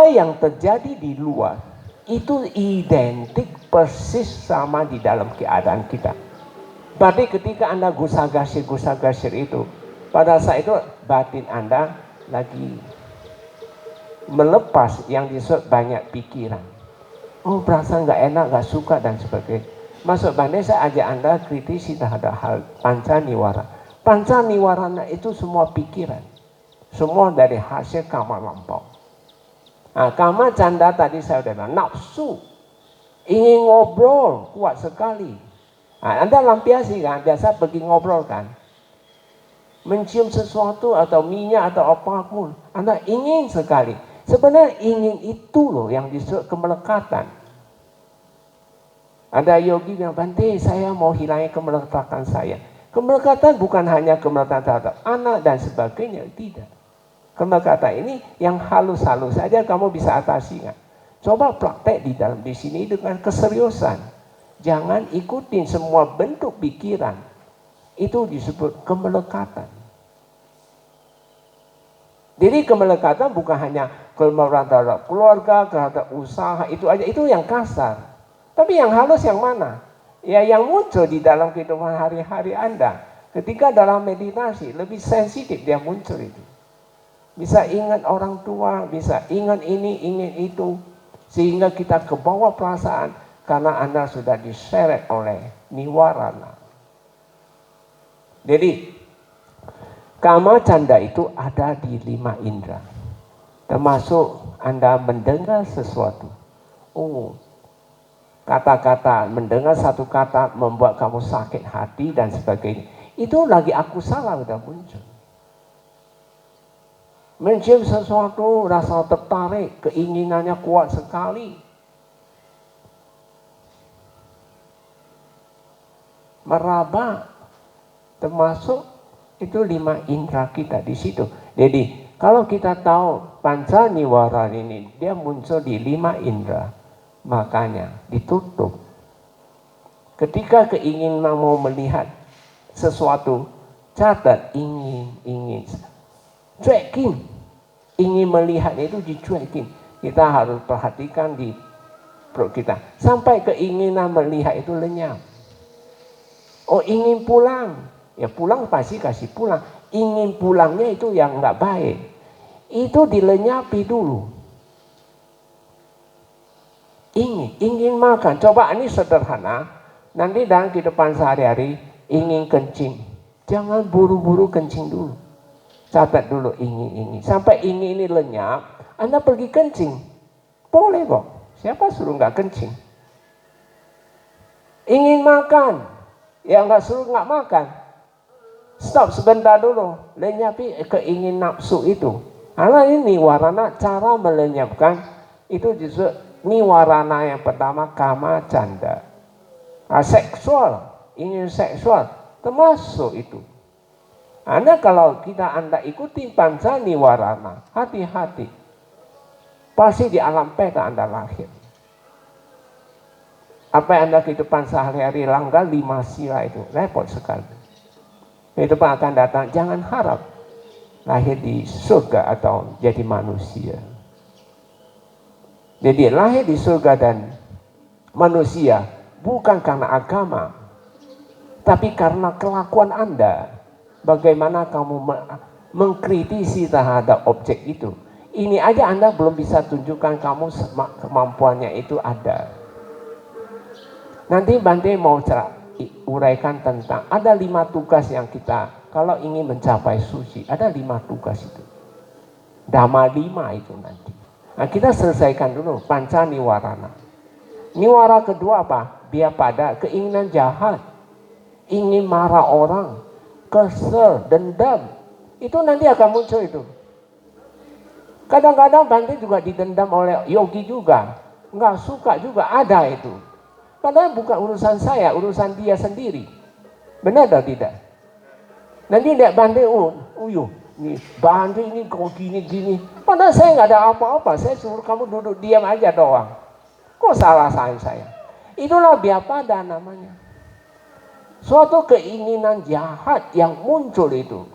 yang terjadi di luar itu identik persis sama di dalam keadaan kita. Berarti ketika Anda gusar-gasir itu, pada saat itu batin Anda lagi melepas yang disebut banyak pikiran. Oh, perasaan nggak enak, nggak suka dan sebagainya. Maksud banding saya ajak Anda kritisi terhadap hal panca niwara. Panca niwarana itu semua pikiran, semua dari hasil karma lampau. Nah, karma canda tadi saya sudah bilang, nafsu, ingin ngobrol kuat sekali. Nah, Anda lampiasi kan, biasa pergi ngobrol kan, mencium sesuatu atau minyak atau apapun, Anda ingin sekali. Sebenarnya ingin itu loh yang disebut kemelekatan. Ada yogi yang Bante, saya mau hilangin kemelekatan saya. Kemelekatan bukan hanya kemelekatan terhadap anak dan sebagainya, tidak. Kemelekatan ini yang halus-halus saja kamu bisa atasi kan. Coba praktek di sini dengan keseriusan. Jangan ikutin semua bentuk pikiran. Itu disebut kemelekatan. Jadi kemelekatan bukan hanya kemelekatan terhadap keluarga, terhadap usaha, itu aja, itu yang kasar. Tapi yang halus yang mana? Ya yang muncul di dalam kehidupan hari-hari Anda. Ketika dalam meditasi lebih sensitif dia muncul itu. Bisa ingat orang tua, bisa ingat ini, ingat itu. Sehingga kita kebawa perasaan karena Anda sudah diseret oleh niwarana. Jadi, kama canda itu ada di 5 indera. Termasuk Anda mendengar sesuatu. Oh, kata-kata, mendengar satu kata membuat kamu sakit hati dan sebagainya. Itu lagi aku salah udah muncul. Mencium sesuatu, rasa tertarik, keinginannya kuat sekali. Meraba, termasuk itu 5 indera kita di situ. Jadi kalau kita tahu panca niwara ini dia muncul di 5 indera, makanya ditutup. Ketika keinginan mau melihat sesuatu, catat ingin. Cuekin, ingin melihat itu dicuekin. Kita harus perhatikan di perut kita sampai keinginan melihat itu lenyap. Oh, ingin pulang, ya pulang pasti kasih pulang. Ingin pulangnya itu yang nggak baik, itu dilenyapi dulu. Ingin makan, coba ini sederhana. Nanti dalam kehidupan sehari-hari ingin kencing, jangan buru-buru kencing dulu. Catat dulu ingin. Sampai ingin ini lenyap, Anda pergi kencing. Boleh kok. Siapa suruh nggak kencing? Ingin makan, ya nggak suruh nggak makan. Stop sebentar dulu. Lenyapi keingin nafsu itu. Karena ini niwarana, cara melenyapkan itu justru niwarana yang pertama kama canda. Seksual, ingin seksual, termasuk itu. Anda Anda ikuti panca niwarana, hati-hati. Pasti di alam peta Anda lahir. Apa yang Anda kehidupan sehari-hari langgar 5 sila itu, repot sekali. Kehidupan akan datang, jangan harap lahir di surga atau jadi manusia. Jadi lahir di surga dan manusia bukan karena agama, tapi karena kelakuan Anda. Bagaimana kamu mengkritisi terhadap objek itu. Ini aja Anda belum bisa tunjukkan kamu kemampuannya itu ada. Nanti Bante mau uraikan tentang ada 5 tugas yang kita kalau ingin mencapai suci. Ada 5 tugas itu. Dhamma 5 itu nanti. Nah, kita selesaikan dulu panca niwarana. Niwara kedua apa? Biar pada keinginan jahat. Ingin marah orang. Kesel, dendam, itu nanti akan muncul itu. Kadang-kadang Bante juga didendam oleh yogi juga, nggak suka juga ada itu. Padahal bukan urusan saya, urusan dia sendiri. Benar atau tidak? Nanti lihat Bante, nih Bante ini kok gini. Padahal saya nggak ada apa-apa, saya suruh kamu duduk diam aja doang. Kok salah saya? Itulah biar pada namanya. Suatu keinginan jahat yang muncul itu.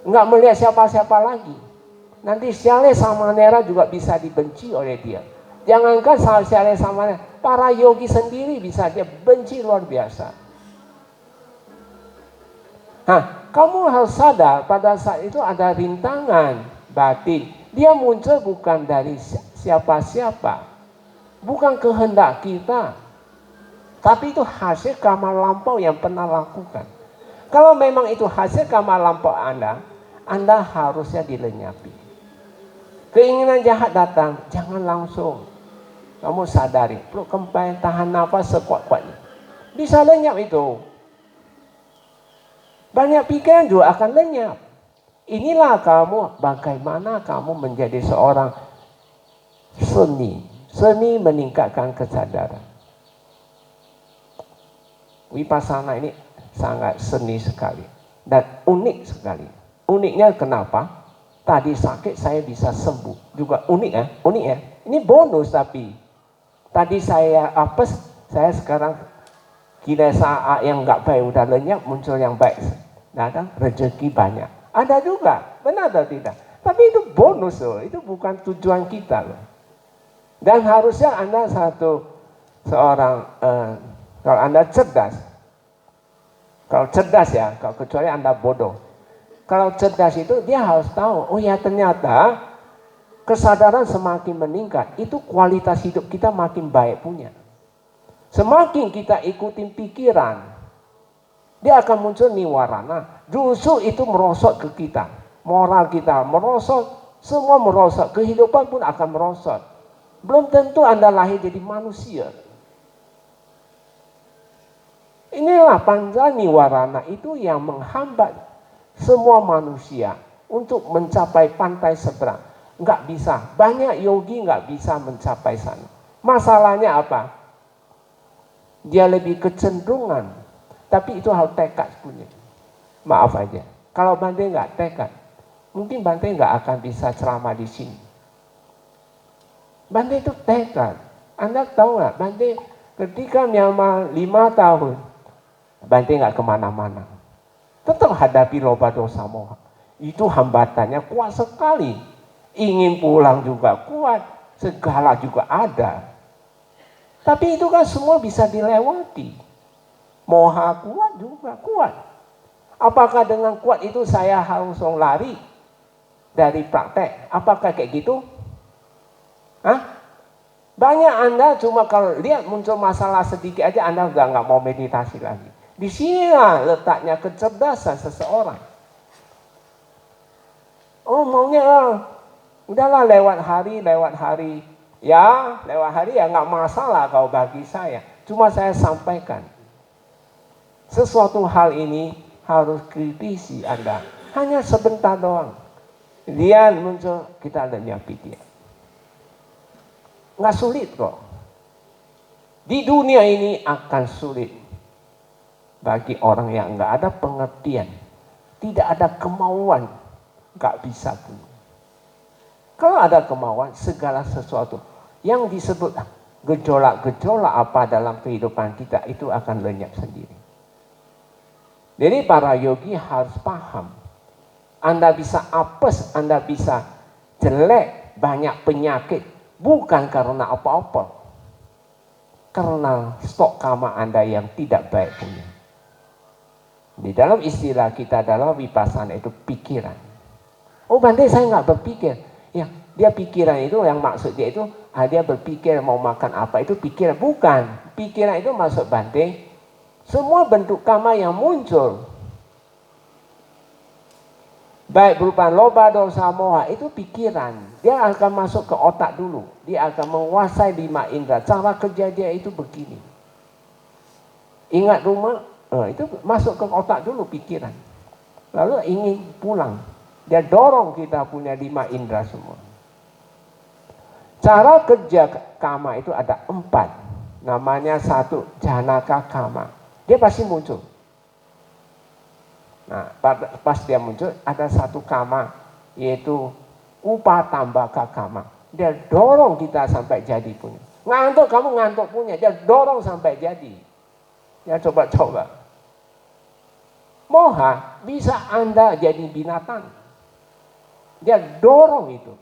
Nggak melihat siapa-siapa lagi. nanti Syale Samanera juga bisa dibenci oleh dia. Jangankan Syale Samanera, para yogi sendiri bisa dia benci luar biasa. Kamu harus sadar pada saat itu ada rintangan batin. Dia muncul bukan dari siapa-siapa, bukan kehendak kita, tapi itu hasil karma lampau yang pernah lakukan. Kalau memang itu hasil karma lampau Anda harusnya dilenyapi. Keinginan jahat datang, jangan langsung. Kamu sadari, peluk kempai, tahan nafas sekuat-kuatnya. Bisa lenyap itu. Banyak pikiran juga akan lenyap. Inilah kamu, bagaimana kamu menjadi seorang seni. Seni meningkatkan kesadaran. Vipassana ini sangat seni sekali dan unik sekali. Uniknya kenapa? Tadi sakit saya bisa sembuh. Juga unik ya, unik ya. Ini bonus tapi. Tadi saya apes, saya sekarang kira saat yang nggak baik udah lenyap, muncul yang baik. Datang rezeki banyak. Ada juga, benar atau tidak? Tapi itu bonus loh, itu bukan tujuan kita loh. Dan harusnya Anda seorang kalau Anda cerdas, kalau cerdas ya, kalau kecuali Anda bodoh. Kalau cerdas itu dia harus tahu, oh ya ternyata kesadaran semakin meningkat, itu kualitas hidup kita makin baik punya. Semakin kita ikutin pikiran, dia akan muncul niwarana. Justru itu merosot ke kita. Moral kita merosot, semua merosot. Kehidupan pun akan merosot. Belum tentu Anda lahir jadi manusia. Inilah panca niwarana itu yang menghambat semua manusia untuk mencapai pantai seberang. Nggak bisa. Banyak yogi nggak bisa mencapai sana. Masalahnya apa? Dia lebih kecenderungan. Tapi itu harus tekad punya. Maaf aja. Kalau Bante nggak tekad, mungkin Bante nggak akan bisa ceramah di sini. Bante itu tekad. Anda tahu nggak? Bante ketika Myanmar 5 tahun, Bante nggak kemana-mana. Tetap hadapi loba dosa moha. Itu hambatannya kuat sekali. Ingin pulang juga kuat. Segala juga ada. Tapi itu kan semua bisa dilewati. Moha kuat juga kuat. Apakah dengan kuat itu saya harus lari dari praktek? Apakah kayak gitu? Banyak Anda cuma kalau lihat muncul masalah sedikit aja Anda udah nggak mau meditasi lagi. Di sinilah letaknya kecerdasan seseorang. Oh maunya udahlah lewat hari. Ya lewat hari ya nggak masalah kalau bagi saya. Cuma saya sampaikan. Sesuatu hal ini harus kritisi Anda. Hanya sebentar doang. Dia muncul, kita lenyapi dia. Nggak sulit kok. Di dunia ini akan sulit. Bagi orang yang nggak ada pengertian. Tidak ada kemauan. Nggak bisa punya. Kalau ada kemauan, segala sesuatu. Yang disebut gejolak-gejolak apa dalam kehidupan kita, itu akan lenyap sendiri. Jadi para yogi harus paham. Anda bisa apes, Anda bisa jelek, banyak penyakit. Bukan karena apa-apa. Karena stok karma Anda yang tidak baik punya. Di dalam istilah kita dalam Vipassana itu pikiran. Oh Bante saya nggak berpikir. Ya dia pikiran itu yang maksud dia itu, dia berpikir mau makan apa itu pikiran. Bukan. Pikiran itu maksud Bante. Semua bentuk karma yang muncul, baik berupa loba, dosa, moha, itu pikiran. Dia akan masuk ke otak dulu. Dia akan menguasai 5 indera. Cara kerja dia itu begini. Ingat rumah, itu masuk ke otak dulu pikiran. Lalu ingin pulang. Dia dorong kita punya 5 indera semua. Cara kerja karma itu ada 4. Namanya 1, janaka karma. Dia pasti muncul. Nah, pas dia muncul ada 1 karma, yaitu upatambaka karma. Dia dorong kita sampai jadi punya. Ngantuk kamu ngantuk punya, dia dorong sampai jadi. Ya coba-coba. Moha bisa Anda jadi binatang. Dia dorong itu.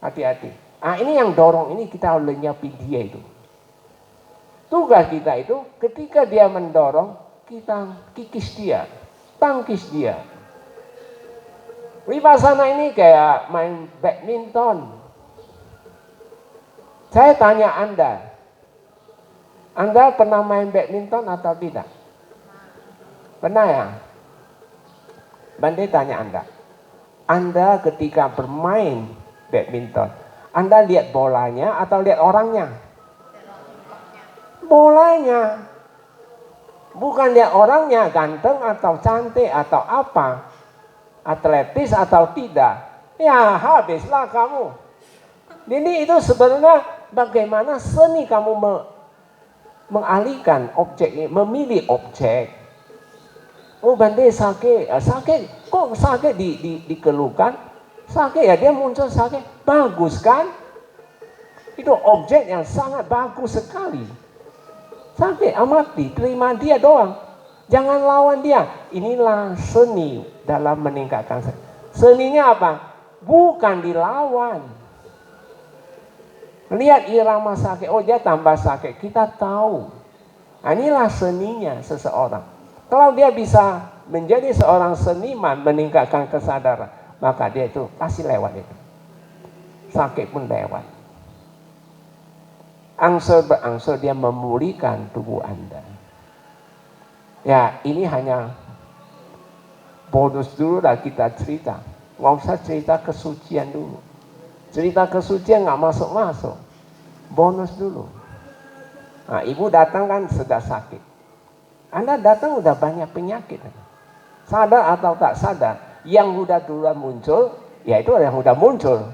Hati-hati. Ini yang dorong ini kita harus lenyapin dia itu. Tugas kita itu ketika dia mendorong, kita kikis dia, tangkis dia. Vipassana ini kayak main badminton. Saya tanya Anda pernah main badminton atau tidak? Pernah ya? Bante tanya Anda ketika bermain badminton, Anda lihat bolanya atau lihat orangnya? Bolanya. Bukan lihat orangnya ganteng atau cantik atau apa, atletis atau tidak. Ya habislah kamu. Jadi itu sebenarnya bagaimana seni kamu mengalihkan objek ini, memilih objek. Oh Bante sakit, kok sakit dikeluhkan? Sakit ya dia muncul sakit, bagus kan? Itu objek yang sangat bagus sekali. Sakit amati, terima dia doang. Jangan lawan dia. Inilah seni dalam meningkatkan seni. Seninya apa? Bukan dilawan. Lihat irama sakit, oh dia tambah sakit. Kita tahu. Inilah seninya seseorang. Kalau dia bisa menjadi seorang seniman meningkatkan kesadaran, maka dia itu pasti lewat itu. Sakit pun lewat. Angsur berangsur dia memulihkan tubuh Anda. Ya ini hanya bonus dulu lah kita cerita. Nggak usah cerita kesucian dulu. Cerita kesucian nggak masuk-masuk. Bonus dulu. Nah, ibu datang kan sudah sakit. Anda datang udah banyak penyakit. Sadar atau tak sadar. Yang udah duluan muncul, ya itu yang udah muncul.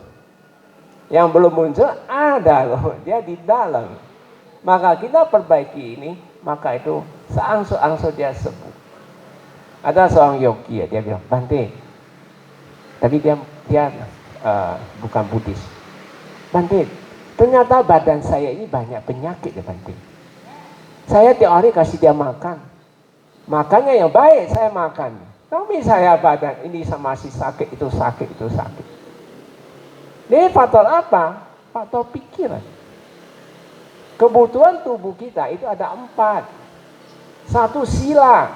Yang belum muncul ada loh, dia di dalam. Maka kita perbaiki ini, maka itu seangsur-angsur dia sembuh. Ada seorang yogi ya, dia bilang, Bante, tapi dia bukan Buddhis. Bante, ternyata badan saya ini banyak penyakit ya Bante. Saya tiap hari kasih dia makan. Makannya yang baik saya makan. Tapi saya badan ini masih sakit, itu sakit, itu sakit. Ini faktor apa? Faktor pikiran. Kebutuhan tubuh kita itu ada 4. 1 sila,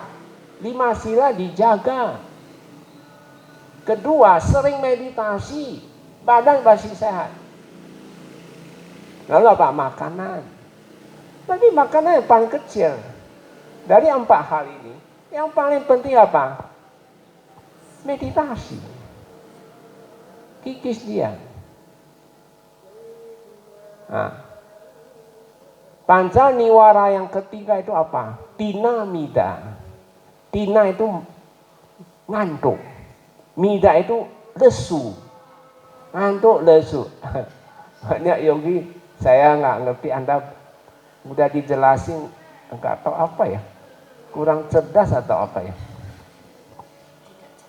5 sila dijaga. Kedua, sering meditasi, badan masih sehat. Lalu apa? Makanan. Tapi makanan yang paling kecil. Dari 4 hal ini, yang paling penting apa? Meditasi. Kikis dia. Nah, panca niwara yang ketiga itu apa? Tina mida. Tina itu ngantuk. Mida itu lesu. Ngantuk lesu. Banyak yogi, saya nggak ngerti, Anda udah dijelasin, nggak tahu apa ya. Kurang cerdas atau apa ya.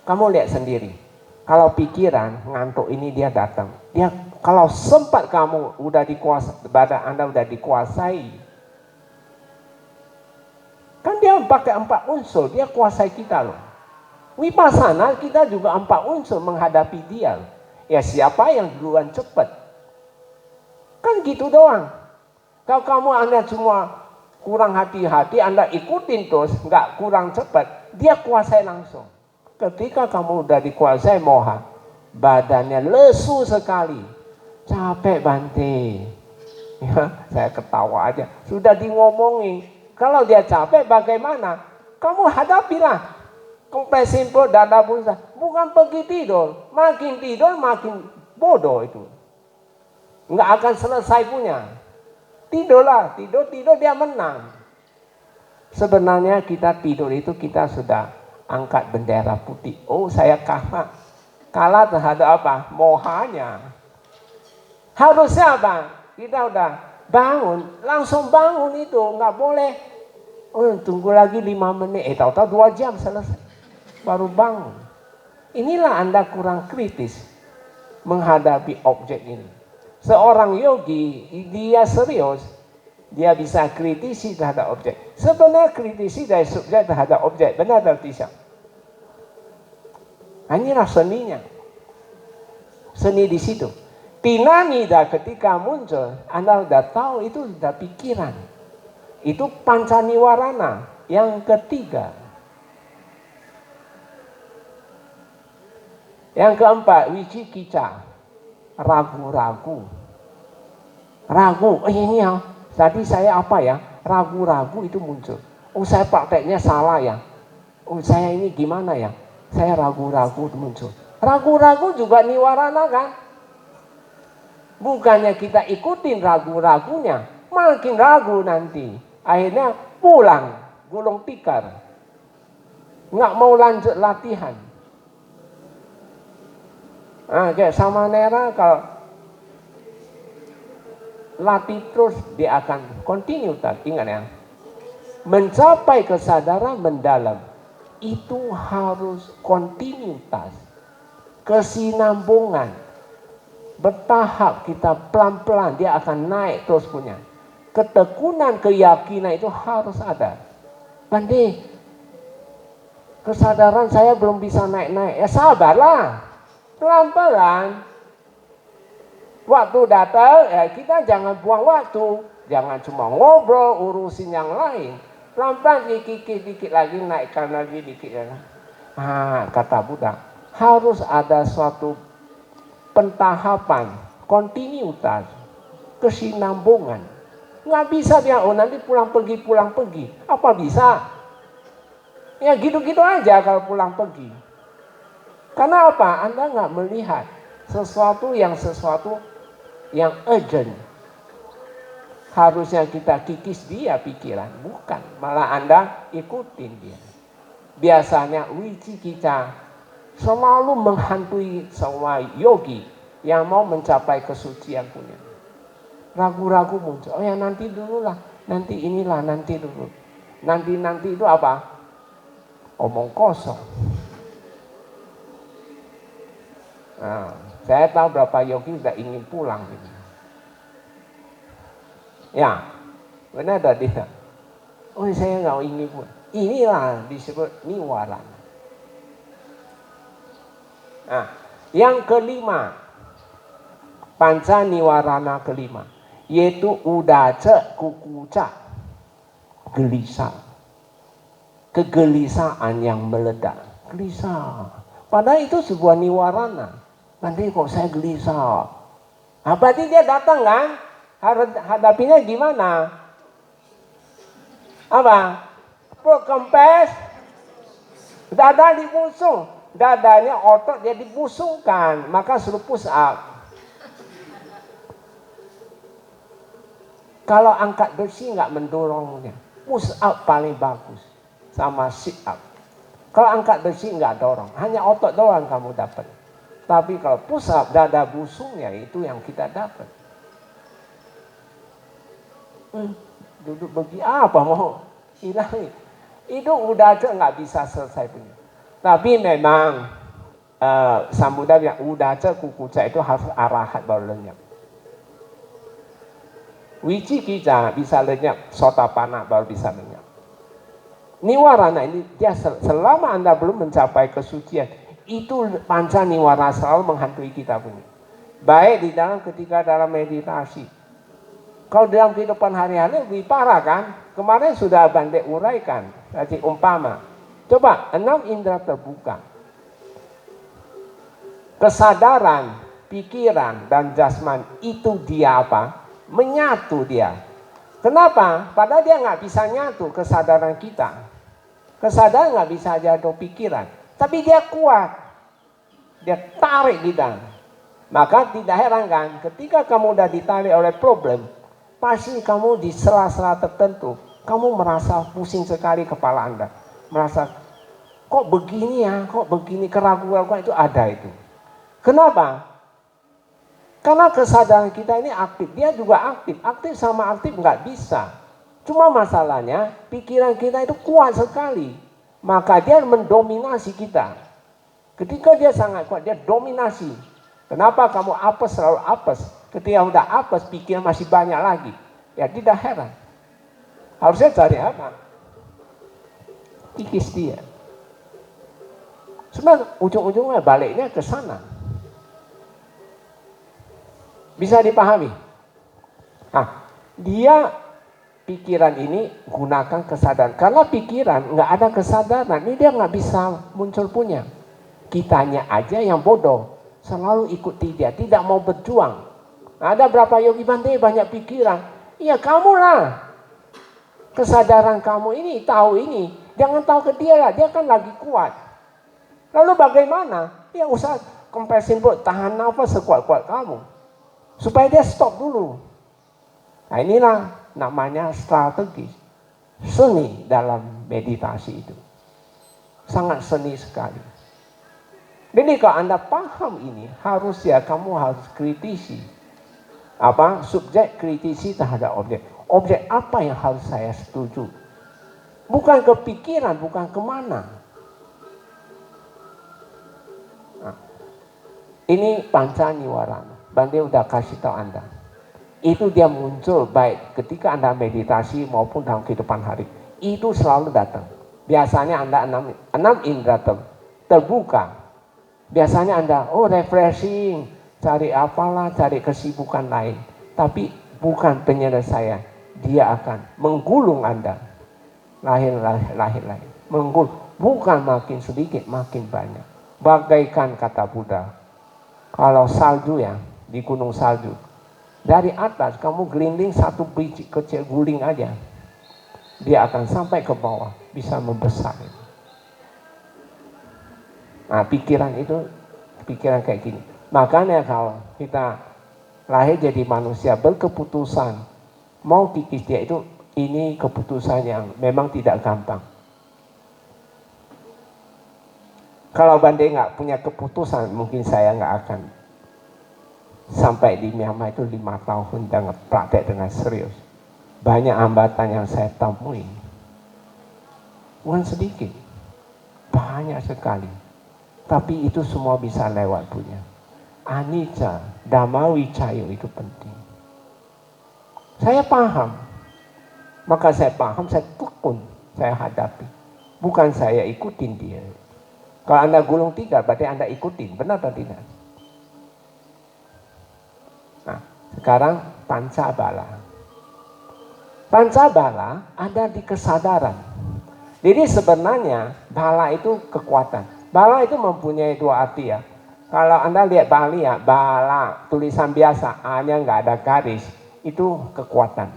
Kamu lihat sendiri. Kalau pikiran ngantuk ini dia datang. Dia kalau sempat kamu udah dikuasai, badan Anda udah dikuasai. Kan dia pakai 4 unsur, dia kuasai kita loh. Vipassana kita juga 4 unsur menghadapi dia. Ya siapa yang duluan cepat? Kan gitu doang. Kalau kamu Anda cuma kurang hati-hati, Anda ikutin terus, nggak kurang cepat, dia kuasai langsung. Ketika kamu udah dikuasai moha, badannya lesu sekali. Capek Bante. Ya, saya ketawa aja. Sudah ngomongin. Kalau dia capek bagaimana? Kamu hadapilah. Kompresi perut, dada pulsa. Bukan pergi tidur. Makin tidur makin bodoh itu. Nggak akan selesai punya. Tidurlah, tidur dia menang. Sebenarnya kita tidur itu kita sudah angkat bendera putih. Oh saya kalah terhadap apa? Mohanya. Harusnya apa? Kita udah bangun, langsung bangun itu. Nggak boleh, oh tunggu lagi 5 menit. Tahu-tahu 2 jam selesai. Baru bangun. Inilah Anda kurang kritis menghadapi objek ini. Seorang yogi, dia serius. Dia bisa kritisi terhadap objek. Sebenarnya kritisi dari subjek terhadap objek. Benar atau tidak? Inilah seninya. Seni di situ. Tinamida ketika muncul, Anda udah tahu itu sudah pikiran. Itu pancaniwarana yang ketiga. Yang keempat, wicikica, ragu-ragu. Ragu, ini ya, tadi saya apa ya? Ragu-ragu itu muncul. Oh, saya prakteknya salah ya. Oh, saya ini gimana ya? Saya ragu-ragu muncul. Ragu-ragu juga niwarana kan? Bukannya kita ikutin ragu-ragunya, makin ragu nanti. Akhirnya pulang, gulung tikar. Nggak mau lanjut latihan. Nah, kayak sama Nera kalau latih terus dia akan continue. Ingat ya, mencapai kesadaran mendalam itu harus kontinuitas, kesinambungan, bertahap, kita pelan-pelan dia akan naik terus punya. Ketekunan keyakinan itu harus ada. Bandi, kesadaran saya belum bisa naik-naik, ya sabarlah, pelan-pelan. Waktu datang, ya kita jangan buang waktu, jangan cuma ngobrol urusin yang lain. Pelan-pelan dikit lagi, naikkan lagi dikit lagi. Kata Buddha, harus ada suatu pentahapan, kontinuitas, kesinambungan. Nggak bisa dia, nanti pulang pergi. Apa bisa? Ya gitu-gitu aja kalau pulang pergi. Karena apa? Anda nggak melihat sesuatu yang urgent. Harusnya kita kikis dia pikiran, bukan. Malah Anda ikutin dia. Biasanya wicikica selalu menghantui semua yogi yang mau mencapai kesucian punya. Ragu-ragu muncul. Oh ya nanti dulu lah, nanti inilah, nanti dulu. Nanti itu apa? Omong kosong. Nah, saya tahu berapa yogi sudah ingin pulang. Ya, benar tadi. Oh saya nggak ingin pulang. Inilah disebut niwarana. Nah, yang kelima, panca niwarana kelima, yaitu udaca kukuca, gelisah, kegelisahan yang meledak, gelisah. Padahal itu sebuah niwarana. Nanti kok saya gelisah. Berarti dia datang kan? Hadapinya gimana? Apa? Kempes, dada dibusung. Dadanya otot dia dibusungkan, maka suruh push up. Kalau angkat besi nggak mendorongnya, push up paling bagus sama sit up. Kalau angkat besi nggak dorong, hanya otot doang kamu dapat. Tapi kalau push up dada busungnya itu yang kita dapat. Duduk begini apa mau hilang? Itu udah aja nggak bisa selesai punya. Tapi memang Sambuddha yang udah aja kukuca itu harus arahat baru lenyap. Wicikica bisa lenyap, Sotapanna baru bisa lenyap. Niwarana ini dia selama Anda belum mencapai kesucian, itu panca niwarana selalu menghantui kita punya. Baik di dalam ketika dalam meditasi. Kalau dalam kehidupan hari-hari lebih parah kan? Kemarin sudah Bante uraikan, tadi umpama. Coba 6 indera terbuka. Kesadaran, pikiran, dan jasman itu dia apa? Menyatu dia. Kenapa? Padahal dia nggak bisa nyatu kesadaran kita. Kesadaran nggak bisa jatuh pikiran. Tapi dia kuat. Dia tarik kita. Maka tidak heran kan ketika kamu udah ditarik oleh problem, pasti kamu di sela-sela tertentu, kamu merasa pusing sekali kepala Anda. Merasa, kok begini ya, kok begini, keraguan-keraguan itu ada itu. Kenapa? Karena kesadaran kita ini aktif, dia juga aktif. Aktif sama aktif nggak bisa. Cuma masalahnya, pikiran kita itu kuat sekali. Maka dia mendominasi kita. Ketika dia sangat kuat, dia dominasi. Kenapa kamu apes selalu apes? Ketika udah apes, pikiran masih banyak lagi. Ya tidak heran. Harusnya cari apa? Kikis dia. Sebenarnya ujung-ujungnya baliknya ke sana. Bisa dipahami? Nah, dia pikiran ini gunakan kesadaran. Karena pikiran nggak ada kesadaran, ini dia nggak bisa muncul punya. Kitanya aja yang bodoh, selalu ikuti dia, tidak mau berjuang. Ada berapa yogi Bante banyak pikiran? Iya kamu lah. Kesadaran kamu ini, tahu ini. Jangan tahu ke dia lah, dia kan lagi kuat. Lalu bagaimana? Ya usah kompresin perut, tahan nafas sekuat-kuat kamu. Supaya dia stop dulu. Nah inilah namanya strategi. Seni dalam meditasi itu. Sangat seni sekali. Jadi kalau Anda paham ini, kamu harus kritisi. Subjek kritisi terhadap objek. Objek apa yang harus saya setuju? Bukan kepikiran, bukan kemana. Nah, ini panca niwarana. Bante udah kasih tahu Anda. Itu dia muncul baik ketika Anda meditasi maupun dalam kehidupan hari. Itu selalu datang. Biasanya Anda enam indera terbuka. Biasanya Anda, refreshing, cari apalah, cari kesibukan lain. Tapi bukan penyelesaian. Dia akan menggulung Anda. Lahir. Menggulung. Bukan makin sedikit, makin banyak. Bagaikan kata Buddha. Kalau salju ya, di gunung salju. Dari atas kamu gelinding satu biji kecil guling aja. Dia akan sampai ke bawah. Bisa membesar. Nah pikiran kayak gini. Makanya kalau kita lahir jadi manusia berkeputusan, mau kikis dia itu, ini keputusan yang memang tidak gampang. Kalau Bante nggak punya keputusan, mungkin saya nggak akan sampai di Myanmar itu 5 tahun dengan praktek dengan serius. Banyak hambatan yang saya temui. Bukan sedikit. Banyak sekali. Tapi itu semua bisa lewat punya. Anicca, Dhamma Vicaya itu penting. Saya paham. Maka saya paham, saya tekun, saya hadapi. Bukan saya ikutin dia. Kalau Anda gulung 3, berarti Anda ikutin. Benar atau tidak? Nah, sekarang pancabala. Pancabala ada di kesadaran. Jadi sebenarnya bala itu kekuatan. Bala itu mempunyai 2 arti ya. Kalau Anda lihat Bali ya, bala, tulisan biasa, A-nya nggak ada garis, itu kekuatan.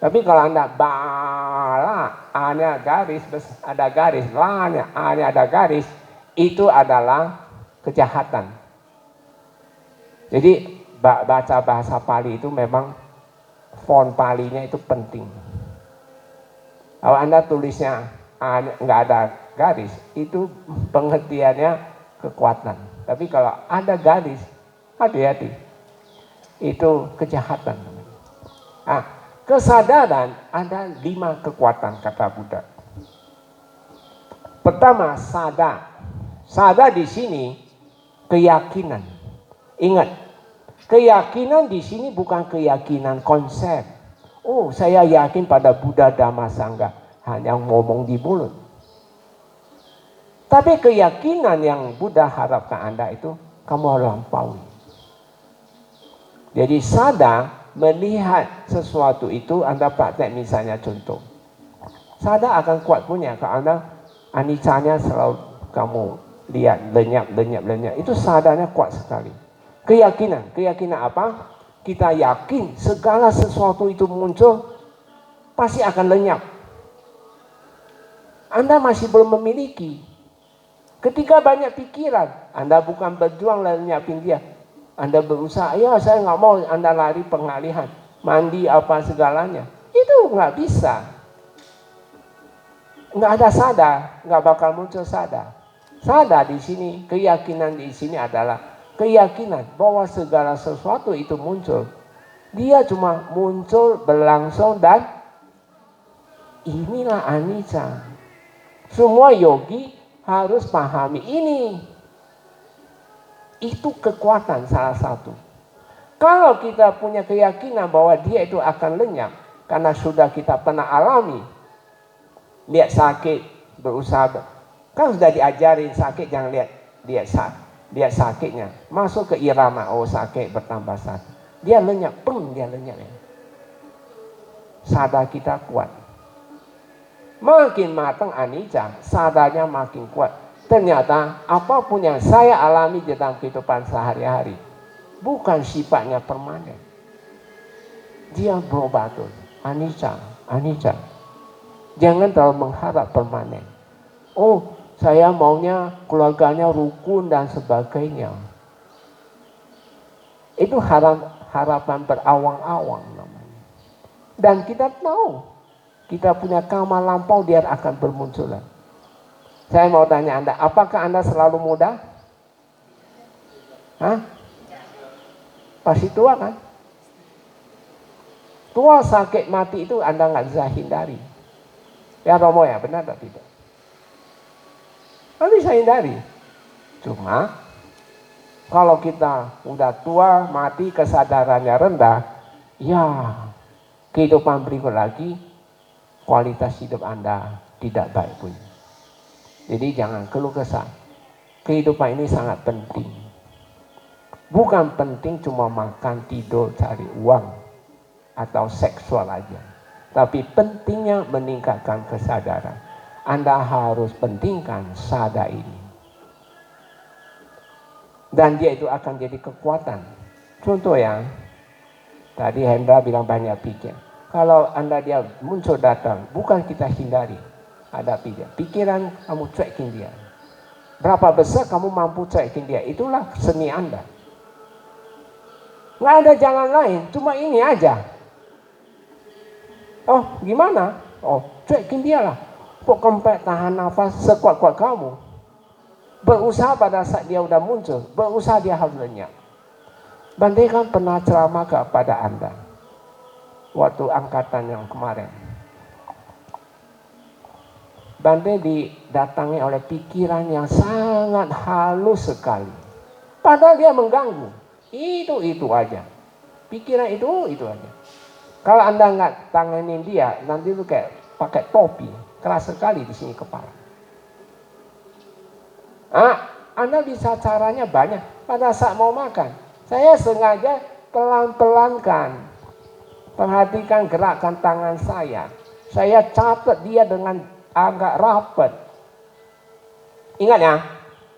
Tapi kalau Anda bala, A-nya garis, ada garis, La-nya, A-nya ada garis, itu adalah kejahatan. Jadi baca bahasa Pali itu memang font Palinya itu penting. Kalau Anda tulisnya A-nya nggak ada garis, itu pengertiannya kekuatan. Tapi kalau ada garis, hati-hati. Itu kejahatan. Nah, kesadaran ada 5 kekuatan kata Buddha. Pertama, sada. Sada di sini keyakinan. Ingat, keyakinan di sini bukan keyakinan konsep. Oh, saya yakin pada Buddha, Dhamma, Sangha. Hanya ngomong di mulut. Tapi keyakinan yang Buddha harapkan Anda itu kamu harus lampaui. Jadi sada melihat sesuatu itu Anda praktek, misalnya contoh. Sada akan kuat punya kalau Anda anicanya selalu kamu lihat lenyap. Itu sadanya kuat sekali. Keyakinan apa? Kita yakin segala sesuatu itu muncul pasti akan lenyap. Anda masih belum memiliki. Ketika banyak pikiran, Anda bukan berjuang lenyapin dia. Anda berusaha, ya saya nggak mau Anda lari pengalihan, mandi apa segalanya. Itu nggak bisa. Nggak ada sada, nggak bakal muncul sada. Sada di sini, keyakinan di sini adalah keyakinan bahwa segala sesuatu itu muncul. Dia cuma muncul, berlangsung, dan inilah anicca. Semua yogi harus pahami ini. Itu kekuatan salah satu. Kalau kita punya keyakinan bahwa dia itu akan lenyap, karena sudah kita pernah alami, lihat sakit, berusaha, kan sudah diajarin sakit, jangan lihat sakitnya, masuk ke irama, oh sakit bertambah sakit. Dia lenyap, dia lenyap. Ya. Sadar kita kuat. Makin matang anicca, sadarnya makin kuat. Ternyata apapun yang saya alami di dalam kehidupan sehari-hari, bukan sifatnya permanen. Dia berubah terus. Anicca. Jangan terlalu mengharap permanen. Oh, saya maunya keluarganya rukun dan sebagainya. Itu harapan berawang-awang namanya. Dan kita tahu, kita punya karma lampau, dia akan bermunculan. Saya mau tanya Anda, apakah Anda selalu muda? Hah? Pasti tua kan? Tua, sakit, mati itu Anda nggak bisa hindari. Ya Romo ya, benar atau tidak? Nggak bisa hindari. Cuma kalau kita udah tua, mati, kesadarannya rendah, ya kehidupan berikut lagi, kualitas hidup Anda tidak baik pun. Jadi jangan keluh kesah. Kehidupan ini sangat penting. Bukan penting cuma makan, tidur, cari uang, atau seksual aja. Tapi pentingnya meningkatkan kesadaran. Anda harus pentingkan sadar ini. Dan dia itu akan jadi kekuatan. Contoh ya, tadi Hendra bilang banyak pikir. Kalau Anda dia muncul datang, bukan kita hindari. Ada pikiran, kamu cuekin dia. Berapa besar kamu mampu cuekin dia, itulah seni Anda. Nggak ada jalan lain, cuma ini aja. Oh, gimana? Oh, cuekin dia lah. Kok kempet tahan nafas sekuat-kuat kamu. Berusaha pada saat dia udah muncul, berusaha dia harus lenyap. Bante kan pernah ceramah kepada Anda waktu angkatan yang kemarin. Bante didatangi oleh pikiran yang sangat halus sekali. Padahal dia mengganggu. Itu aja. Pikiran itu aja. Kalau Anda nggak tanganin dia, nanti itu kayak pakai topi. Keras sekali di sini kepala. Anda bisa caranya banyak. Pada saat mau makan, saya sengaja pelan-pelankan. Perhatikan gerakan tangan saya. Saya catat dia dengan agak rapat. Ingat ya,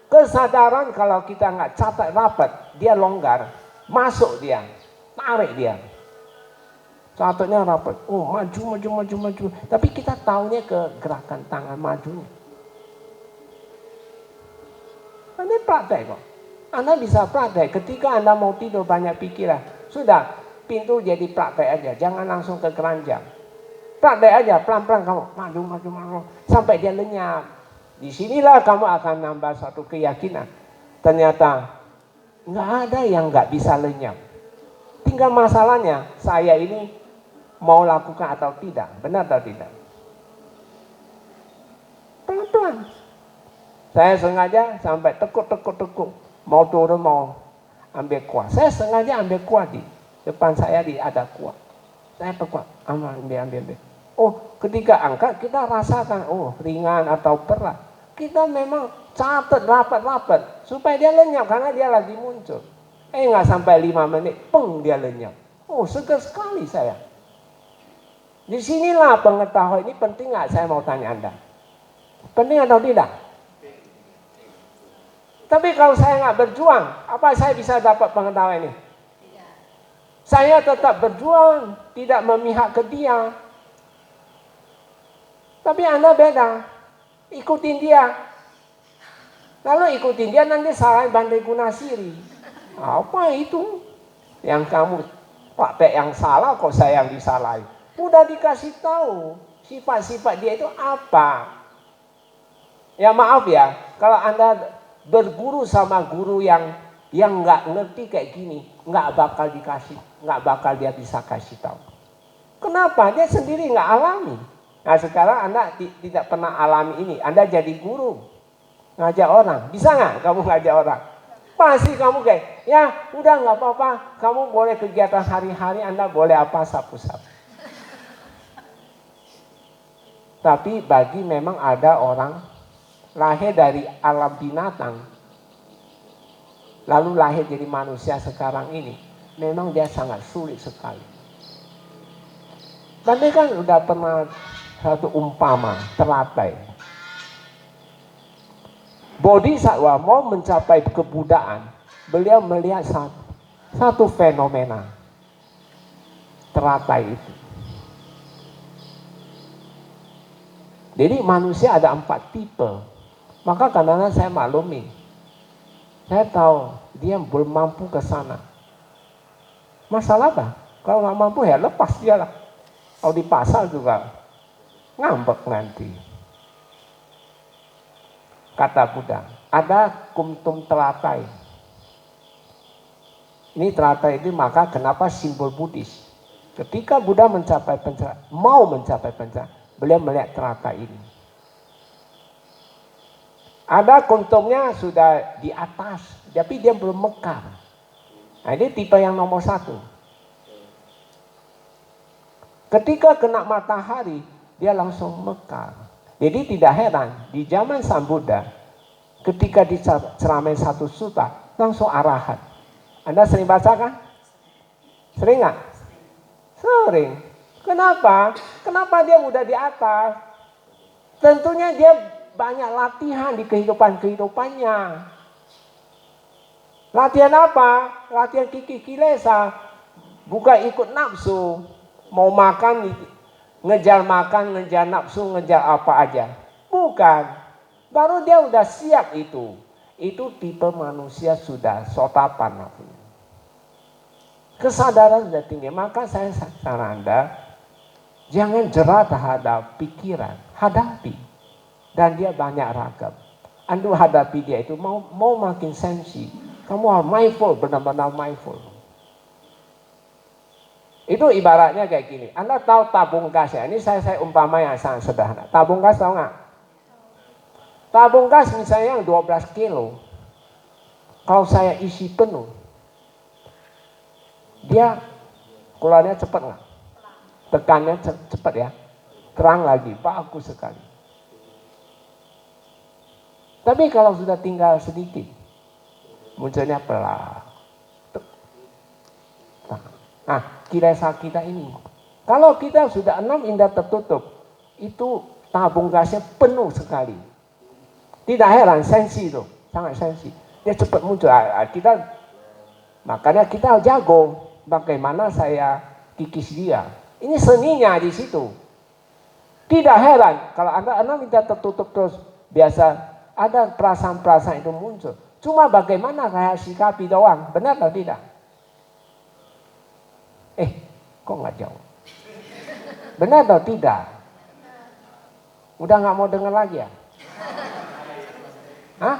kesadaran kalau kita nggak catat rapat, dia longgar, masuk dia, tarik dia. Catatnya rapat, oh maju. Tapi kita taunya ke gerakan tangan majunya. Anda praktek kok. Anda bisa praktek ketika Anda mau tidur banyak pikiran. Sudah, pintu jadi praktek aja, jangan langsung ke keranjang. Praktek aja, pelan-pelan kamu maju. Sampai dia lenyap. Disinilah kamu akan nambah satu keyakinan. Ternyata nggak ada yang nggak bisa lenyap. Tinggal masalahnya, saya ini mau lakukan atau tidak. Benar atau tidak? Pelan-pelan. Saya sengaja sampai tekuk. Mau turun, mau ambil kuah. Saya sengaja ambil kuah di depan saya ada kuah. Saya pekuat, ambil. Oh, ketika angkat kita rasakan, oh ringan atau berat. Kita memang catat rapat supaya dia lenyap karena dia lagi muncul. Nggak sampai 5 menit, dia lenyap. Oh, segar sekali saya. Disinilah pengetahuan ini penting nggak? Saya mau tanya Anda. Penting atau tidak? Tapi kalau saya nggak berjuang, apa saya bisa dapat pengetahuan ini? Saya tetap berjuang, tidak memihak ke dia. Tapi Anda beda, ikutin dia. Lalu ikutin dia, nanti salahin Bante Gunasiri. Apa itu? Yang kamu praktek yang salah, kok saya yang disalahin? Udah dikasih tahu sifat-sifat dia itu apa. Ya maaf ya, kalau Anda berguru sama guru yang nggak ngerti kayak gini, nggak bakal dia bisa kasih tahu. Kenapa? Dia sendiri nggak alami. Nah sekarang Anda tidak pernah alami ini, Anda jadi guru, ngajak orang, bisa nggak kamu ngajak orang? Pasti kamu kayak, ya udah nggak apa-apa, kamu boleh kegiatan hari-hari, Anda boleh apa, sapu-sapu. Tapi bagi memang ada orang lahir dari alam binatang, lalu lahir jadi manusia sekarang ini. memang dia sangat sulit sekali. Tadi kan udah pernah satu umpama teratai. Bodhisattva mau mencapai kebudaan, beliau melihat satu fenomena teratai itu. Jadi manusia ada 4 tipe. Maka kadang-kadang saya maklumi. Saya tahu dia belum mampu ke sana. Masalah apa? Kalau nggak mampu ya lepas dia lah. Kalau di pasar juga ngambek nanti. Kata Buddha, ada kumtum teratai. Ini teratai itu maka kenapa simbol Buddhis. Ketika Buddha mau mencapai pencerahan, beliau melihat teratai ini. Ada kuntumnya sudah di atas, tapi dia belum mekar. Nah, ini tipe yang nomor 1. Ketika kena matahari, dia langsung mekar. Jadi tidak heran, di zaman Sang Buddha, ketika diceramai satu sutta, langsung arahat. Anda sering baca kan? Sering nggak? Sering. Kenapa? Kenapa dia udah di atas? Tentunya dia banyak latihan di kehidupannya. Latihan apa? Latihan kilesa. Bukan ikut nafsu. Mau makan, ngejar nafsu, ngejar apa aja. Bukan. Baru dia udah siap itu. Itu tipe manusia sudah sotapan. Kesadaran sudah tinggi. Maka saya saran Anda, jangan jerah terhadap pikiran. Hadapi. Dan dia banyak ragam. Anda hadapi dia itu mau makin sensi. Kamu harus mindful, benar-benar mindful. Itu ibaratnya kayak gini. Anda tahu tabung gas ya? Ini saya umpama yang sangat sederhana. Tabung gas tahu nggak? Tabung gas misalnya yang 12 kilo. Kalau saya isi penuh, dia keluarnya cepat nggak? Tekannya cepat ya. Terang lagi, bagus sekali. Tapi kalau sudah tinggal sedikit, munculnya pelan. Nah, kilesa kita ini, kalau kita sudah 6 indera tertutup, itu tabung gasnya penuh sekali. Tidak heran, sensi itu, sangat sensi. Dia cepat muncul. Makanya kita jago bagaimana saya kikis dia. Ini seninya di situ. Tidak heran kalau Anda 6 indera tertutup terus, biasa ada perasaan-perasaan itu muncul. Cuma bagaimana saya sikapi doang, benar atau tidak? Kok nggak jauh? Benar atau tidak? Udah nggak mau dengar lagi ya? Hah?